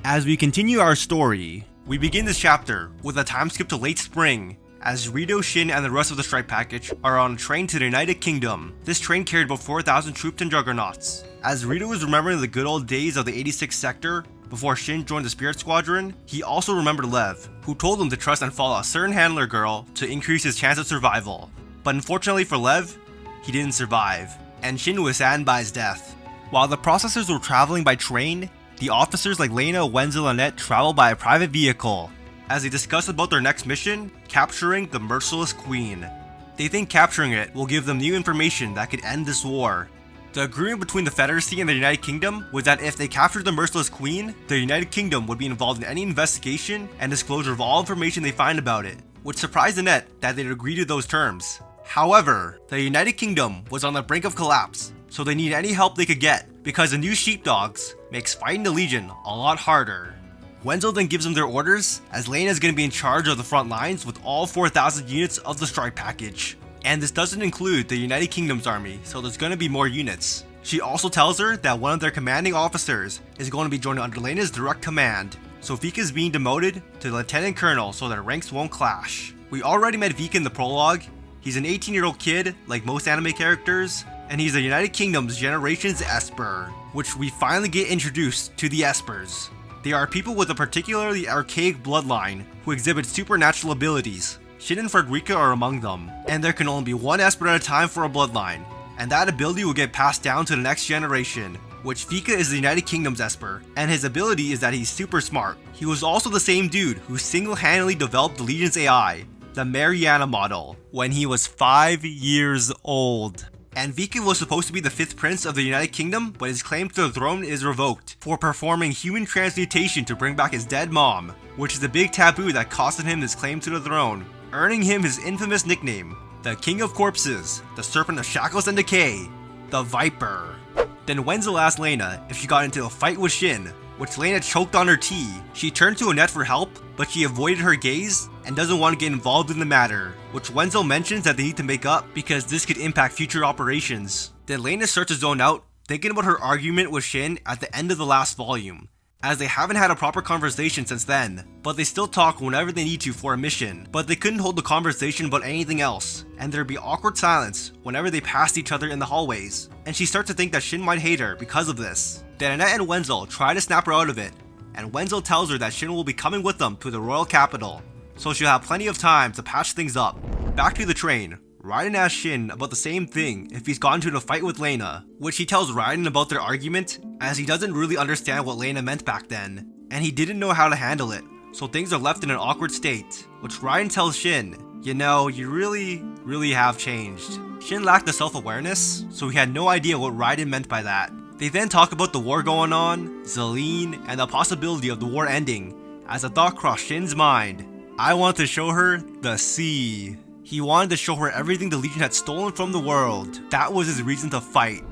As we continue our story, we begin this chapter with a time skip to late spring, as Rito, Shin, and the rest of the strike package are on a train to the United Kingdom. This train carried about 4,000 troops and juggernauts. As Rito is remembering the good old days of the 86th sector, before Shin joined the Spirit Squadron, he also remembered Lev, who told him to trust and follow a certain handler girl to increase his chance of survival. But unfortunately for Lev, he didn't survive, and Shin was saddened by his death. While the processors were traveling by train, the officers like Lena, Wenzel, and Annette traveled by a private vehicle, as they discuss about their next mission, capturing the Merciless Queen. They think capturing it will give them new information that could end this war. The agreement between the Confederacy and the United Kingdom was that if they captured the Merciless Queen, the United Kingdom would be involved in any investigation and disclosure of all information they find about it, which surprised Annette that they'd agree to those terms. However, the United Kingdom was on the brink of collapse, so they needed any help they could get, because the new sheepdogs makes fighting the Legion a lot harder. Wenzel then gives them their orders, as Lena is going to be in charge of the front lines with all 4,000 units of the strike package. And this doesn't include the United Kingdom's army, so there's going to be more units. She also tells her that one of their commanding officers is going to be joining under Lena's direct command, so Vika is being demoted to Lieutenant Colonel so their ranks won't clash. We already met Vika in the prologue. He's an 18-year-old kid, like most anime characters, and he's the United Kingdom's Generation's Esper, which we finally get introduced to the Espers. They are people with a particularly archaic bloodline who exhibit supernatural abilities. Shin and Frederica are among them, and there can only be one Esper at a time for a bloodline, and that ability will get passed down to the next generation, which Vika is the United Kingdom's Esper, and his ability is that he's super smart. He was also the same dude who single-handedly developed the Legion's AI, the Mariana model, when he was 5 years old. And Vika was supposed to be the 5th prince of the United Kingdom, but his claim to the throne is revoked for performing human transmutation to bring back his dead mom, which is a big taboo that costed him his claim to the throne, earning him his infamous nickname, the King of Corpses, the Serpent of Shackles and Decay, the Viper. Then Wenzel asked Lena if she got into a fight with Shin, which Lena choked on her tea. She turned to Annette for help, but she avoided her gaze and doesn't want to get involved in the matter, which Wenzel mentions that they need to make up because this could impact future operations. Then Lena starts to zone out, thinking about her argument with Shin at the end of the last volume, as they haven't had a proper conversation since then, but they still talk whenever they need to for a mission, but they couldn't hold the conversation about anything else, and there'd be awkward silence whenever they passed each other in the hallways, and she starts to think that Shin might hate her because of this. Then Annette and Wenzel try to snap her out of it, and Wenzel tells her that Shin will be coming with them to the royal capital, so she'll have plenty of time to patch things up. Back to the train, Raiden asks Shin about the same thing if he's gone to the fight with Lena, which he tells Raiden about their argument, as he doesn't really understand what Lena meant back then, and he didn't know how to handle it, so things are left in an awkward state, which Raiden tells Shin, you know, you really have changed. Shin lacked the self-awareness, so he had no idea what Raiden meant by that. They then talk about the war going on, Zelene, and the possibility of the war ending, as a thought crossed Shin's mind. I want to show her the sea. He wanted to show her everything the Legion had stolen from the world. That was his reason to fight.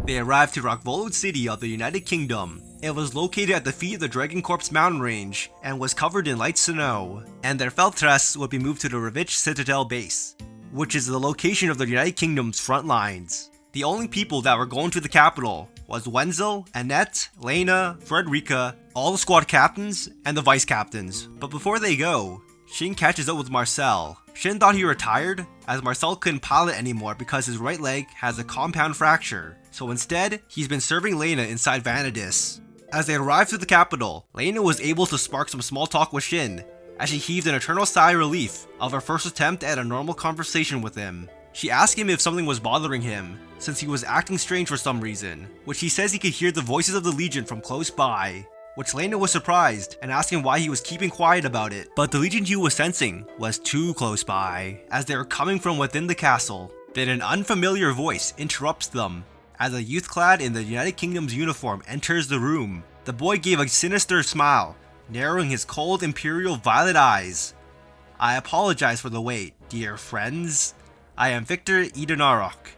They arrived to Rockvolod City of the United Kingdom. It was located at the feet of the Dragon Corp's mountain range and was covered in light snow, and their Feltres would be moved to the Revich Citadel base, which is the location of the United Kingdom's front lines. The only people that were going to the capital was Wenzel, Annette, Lena, Frederica, all the squad captains, and the vice captains. But before they go, Shin catches up with Marcel. Shin thought he retired, as Marcel couldn't pilot anymore because his right leg has a compound fracture. So instead, he's been serving Lena inside Vanadis. As they arrived to the capital, Lena was able to spark some small talk with Shin, as she heaved an eternal sigh of relief of her first attempt at a normal conversation with him. She asked him if something was bothering him, since he was acting strange for some reason, which he says he could hear the voices of the Legion from close by, which Lena was surprised and asked him why he was keeping quiet about it, but the Legion he was sensing was too close by, as they were coming from within the castle. Then an unfamiliar voice interrupts them, as a youth clad in the United Kingdom's uniform enters the room. The boy gave a sinister smile, narrowing his cold imperial violet eyes. I apologize for the wait, dear friends. I am Victor Edenarok,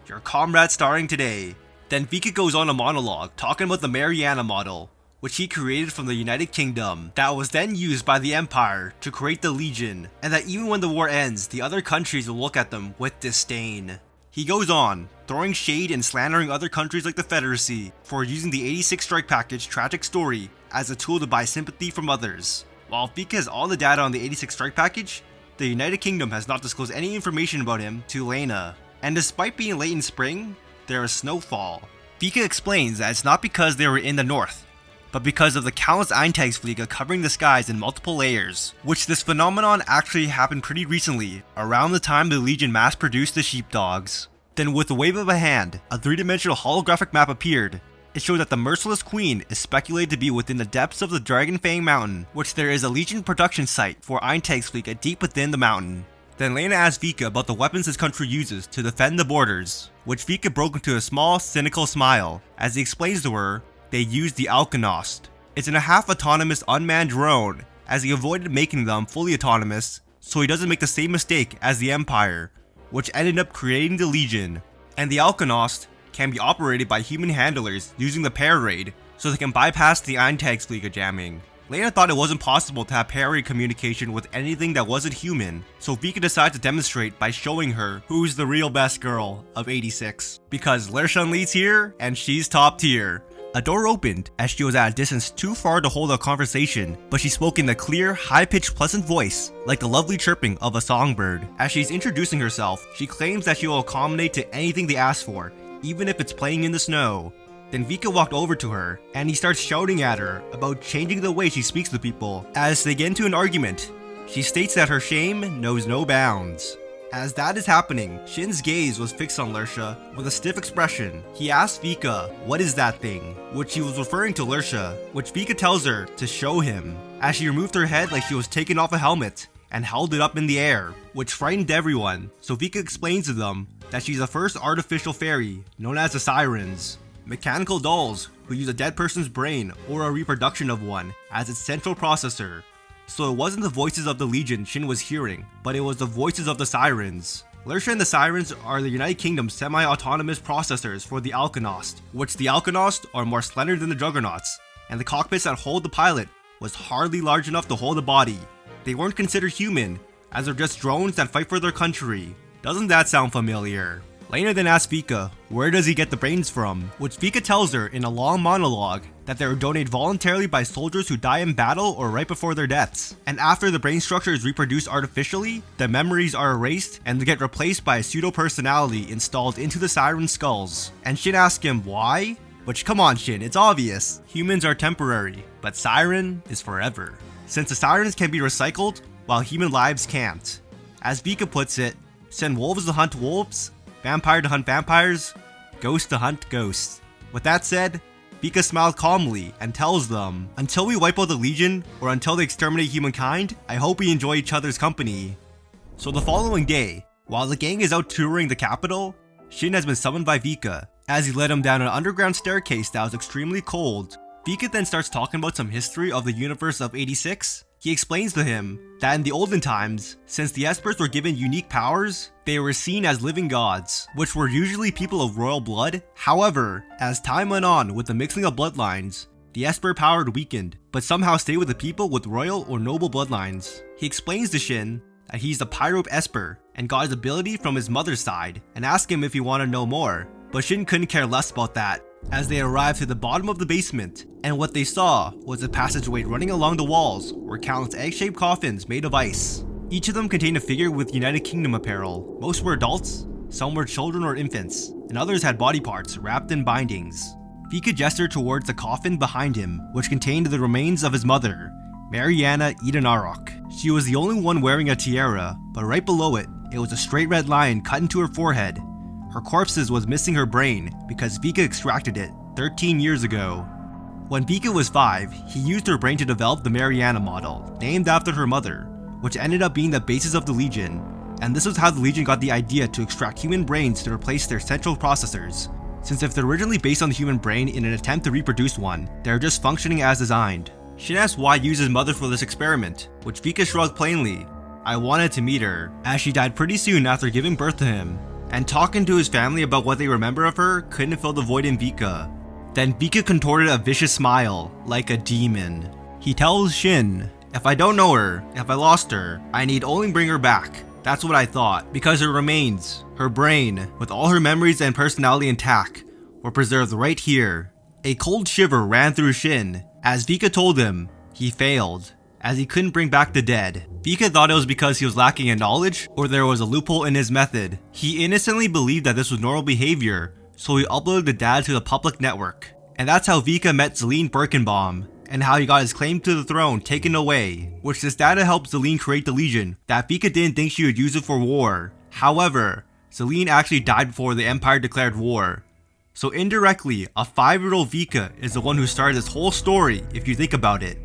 your comrade starring today. Then Vika goes on a monologue talking about the Mariana model, which he created from the United Kingdom, that was then used by the Empire to create the Legion, and that even when the war ends, the other countries will look at them with disdain. He goes on, throwing shade and slandering other countries like the Confederacy for using the 86 strike package tragic story as a tool to buy sympathy from others. While Vika has all the data on the 86 strike package, the United Kingdom has not disclosed any information about him to Lena. And despite being late in spring, there is snowfall. Vika explains that it's not because they were in the north, but because of the countless Eintagsfliege covering the skies in multiple layers, which this phenomenon actually happened pretty recently, around the time the Legion mass-produced the sheepdogs. Then with a wave of a hand, a three-dimensional holographic map appeared. It showed that the Merciless Queen is speculated to be within the depths of the Dragonfang Mountain, which there is a Legion production site for Eintagsfliege deep within the mountain. Then Lena asks Vika about the weapons his country uses to defend the borders, which Vika broke into a small, cynical smile, as he explains to her they use the Alkanost. It's in a half-autonomous unmanned drone, as he avoided making them fully autonomous, so he doesn't make the same mistake as the Empire, which ended up creating the Legion. And the Alkanost can be operated by human handlers using the pair raid, so they can bypass the Eintagsfliege jamming. Lena thought it wasn't possible to have pair raid communication with anything that wasn't human, so Vika decides to demonstrate by showing her who's the real best girl of 86. Because Lershan leads here, and she's top tier. A door opened as she was at a distance too far to hold a conversation, but she spoke in a clear, high-pitched, pleasant voice, like the lovely chirping of a songbird. As she's introducing herself, she claims that she will accommodate to anything they ask for, even if it's playing in the snow. Then Vika walked over to her, and he starts shouting at her about changing the way she speaks to people. As they get into an argument, she states that her shame knows no bounds. As that is happening, Shin's gaze was fixed on Lersha with a stiff expression. He asks Vika, what is that thing? Which he was referring to Lersha, which Vika tells her to show him, as she removed her head like she was taking off a helmet and held it up in the air, which frightened everyone. So Vika explains to them that she's the first artificial fairy, known as the Sirens, mechanical dolls who use a dead person's brain or a reproduction of one as its central processor. So it wasn't the voices of the Legion Shin was hearing, but it was the voices of the Sirens. Lersha and the Sirens are the United Kingdom's semi-autonomous processors for the Alkanost, which the Alkanost are more slender than the Juggernauts, and the cockpits that hold the pilot was hardly large enough to hold a body. They weren't considered human, as they're just drones that fight for their country. Doesn't that sound familiar? Lena then asks Vika, where does he get the brains from? Which Vika tells her in a long monologue that they were donated voluntarily by soldiers who die in battle or right before their deaths. And after the brain structure is reproduced artificially, the memories are erased and they get replaced by a pseudo-personality installed into the Siren skulls. And Shin asks him why? Which, come on Shin, it's obvious. Humans are temporary, but Siren is forever. Since the Sirens can be recycled, while human lives can't. As Vika puts it, send wolves to hunt wolves, vampire to hunt vampires, ghost to hunt ghosts. With that said, Vika smiled calmly and tells them, until we wipe out the Legion, or until they exterminate humankind, I hope we enjoy each other's company. So the following day, while the gang is out touring the capital, Shin has been summoned by Vika, as he led him down an underground staircase that was extremely cold. Vika then starts talking about some history of the universe of 86. He explains to him that in the olden times, since the Espers were given unique powers, they were seen as living gods, which were usually people of royal blood. However, as time went on with the mixing of bloodlines, the Esper power weakened, but somehow stayed with the people with royal or noble bloodlines. He explains to Shin that he's the Pyrope Esper and got his ability from his mother's side, and asks him if he wanted to know more, but Shin couldn't care less about that. As they arrived to the bottom of the basement, and what they saw was a passageway running along the walls were countless egg-shaped coffins made of ice. Each of them contained a figure with United Kingdom apparel. Most were adults, some were children or infants, and others had body parts wrapped in bindings. Vika gestured towards the coffin behind him, which contained the remains of his mother, Mariana Edenarok. She was the only one wearing a tiara, but right below it, it was a straight red line cut into her forehead. Her corpse was missing her brain because Vika extracted it 13 years ago. When Vika was 5, he used her brain to develop the Mariana model, named after her mother, which ended up being the basis of the Legion. And this was how the Legion got the idea to extract human brains to replace their central processors, since if they're originally based on the human brain in an attempt to reproduce one, they're just functioning as designed. Shin asked why use his mother for this experiment, which Vika shrugged plainly. I wanted to meet her, as she died pretty soon after giving birth to him. And talking to his family about what they remember of her couldn't fill the void in Vika. Then Vika contorted a vicious smile, like a demon. He tells Shin, if I don't know her, if I lost her, I need only bring her back. That's what I thought, because her remains, her brain, with all her memories and personality intact, were preserved right here. A cold shiver ran through Shin, as Vika told him he failed, as he couldn't bring back the dead. Vika thought it was because he was lacking in knowledge, or there was a loophole in his method. He innocently believed that this was normal behavior, so he uploaded the data to the public network. And that's how Vika met Zelene Birkenbaum, and how he got his claim to the throne taken away, which this data helped Zelene create the Legion that Vika didn't think she would use it for war. However, Zelene actually died before the Empire declared war. So indirectly, a 5-year-old Vika is the one who started this whole story if you think about it.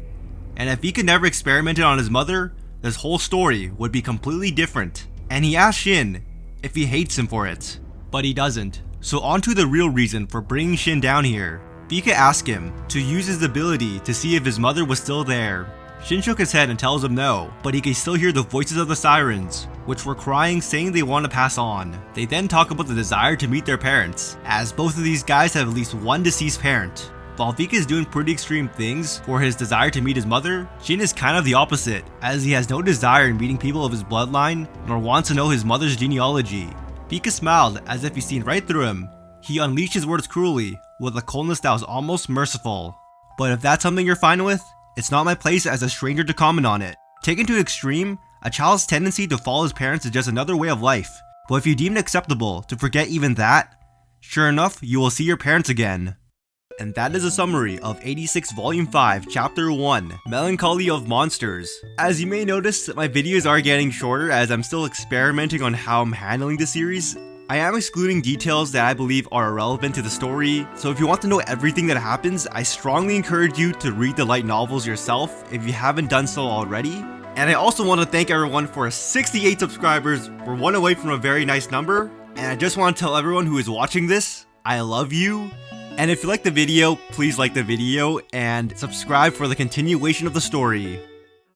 And if Vika never experimented on his mother, this whole story would be completely different. And he asked Shin if he hates him for it, but he doesn't. So on to the real reason for bringing Shin down here. Vika asked him to use his ability to see if his mother was still there. Shin shook his head and tells him no, but he can still hear the voices of the Sirens, which were crying, saying they want to pass on. They then talk about the desire to meet their parents, as both of these guys have at least one deceased parent. While Vika is doing pretty extreme things for his desire to meet his mother, Shin is kind of the opposite, as he has no desire in meeting people of his bloodline, nor wants to know his mother's genealogy. Vika smiled as if he'd seen right through him. He unleashed his words cruelly, with a coldness that was almost merciful. But if that's something you're fine with, it's not my place as a stranger to comment on it. Taken to an extreme, a child's tendency to follow his parents is just another way of life. But if you deem it acceptable to forget even that, sure enough, you will see your parents again. And that is a summary of 86 Volume 5, Chapter 1, Melancholy of Monsters. As you may notice, my videos are getting shorter as I'm still experimenting on how I'm handling the series. I am excluding details that I believe are irrelevant to the story, so if you want to know everything that happens, I strongly encourage you to read the light novels yourself if you haven't done so already. And I also want to thank everyone for 68 subscribers. We're one away from a very nice number, and I just want to tell everyone who is watching this, I love you. And if you like the video, please like the video and subscribe for the continuation of the story.